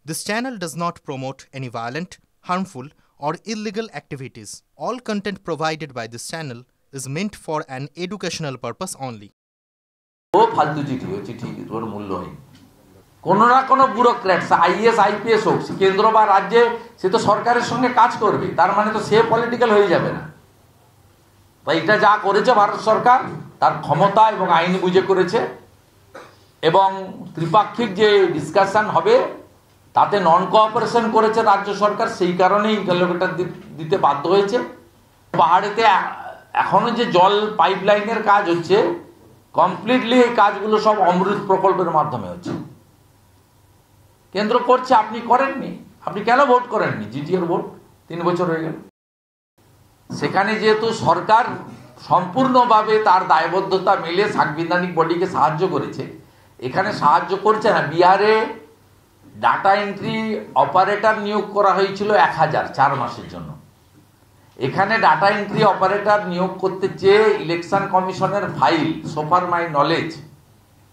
This channel does not promote any violent, harmful, or illegal activities. All content provided by this channel is meant for an educational purpose only. ও ফালতু চিঠি, ও চিঠি ওর মূল্যহীন। কোনো না কোনো bureaucrats, is IPS হোক, কেন্দ্র বা রাজ্যে, সে তো সরকারের সঙ্গে কাজ করবে, তার মানে তো সে পলিটিক্যাল হয়ে যাবে না। তাই এটা যা করেছে ভারত সরকার তার ক্ষমতা এবং আইন বুঝে করেছে, এবং ত্রিপাক্ষিক যে ডিসকাশন হবে তাতে নন কোঅপারেশন করেছে রাজ্য সরকার, সেই কারণেই ইন্টারলোকেটর দিতে বাধ্য হয়েছে। পাহাড়েতে এখনো যে জল পাইপলাইনের কাজ হচ্ছে, কমপ্লিটলি এই কাজগুলো সব অমৃত প্রকল্পের মাধ্যমে হচ্ছে। কেন্দ্র করছে, আপনি করেননি। আপনি কেন ভোট করেননি? জিটিএর ভোট 3 বছর হয়ে গেল। সেখানে যেহেতু সরকার সম্পূর্ণভাবে তার দায়বদ্ধতা মেলে সাংবিধানিক বডিকে সাহায্য করেছে, এখানে সাহায্য করছে না। বিহারে ডাটা এন্ট্রি অপারেটর নিয়োগ করা হয়েছিল 1000 4 মাসের জন্য। এখানে ডাটা এন্ট্রি অপারেটর নিয়োগ করতে চেয়ে ইলেকশন কমিশনের ফাইল, সোফার মাই নলেজ,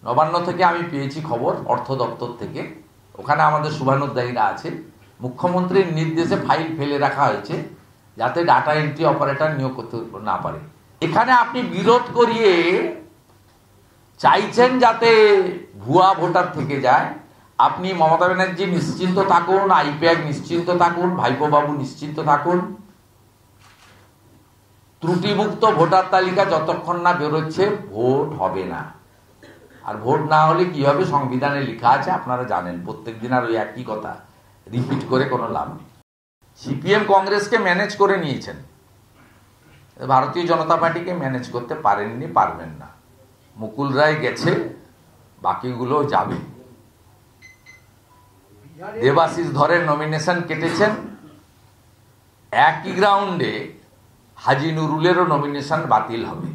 নবান্ন থেকে আমি পেয়েছি খবর, অর্থ দপ্তর থেকে, ওখানে আমাদের শুভানুধ্যায়ীরা আছে, মুখ্যমন্ত্রীর নির্দেশে ফাইল ফেলে রাখা হয়েছে যাতে ডাটা এন্ট্রি অপারেটর নিয়োগ করতে না পারে। এখানে আপনি বিরোধ করিয়ে চাইছেন যাতে ভুয়া ভোটার থেকে যায়। আপনি মমতা ব্যানার্জি নিশ্চিন্ত থাকুন, আইপ্যাক নিশ্চিন্ত থাকুন, ভাইপো বাবু নিশ্চিন্ত থাকুন, ত্রুটিমুক্ত ভোটার তালিকা যতক্ষণ না বেরোচ্ছে ভোট হবে না। আর ভোট না হলে কি হবে সংবিধানে লেখা আছে, আপনারা জানেন। প্রত্যেকদিন আর ওই একই কথা রিপিট করে কোনো লাভ নেই। সিপিএম কংগ্রেসকে ম্যানেজ করে নিয়েছেন, ভারতীয় জনতা পার্টিকে ম্যানেজ করতে পারেননি, পারবেন না। মুকুল রায় গেছে, বাকিগুলো যাবে। দেবাশিস ধরের নমিনেশন কেটেছেন, একই গ্রাউন্ডে হাজি নুরুলেরও নমিনেশন বাতিল হবে।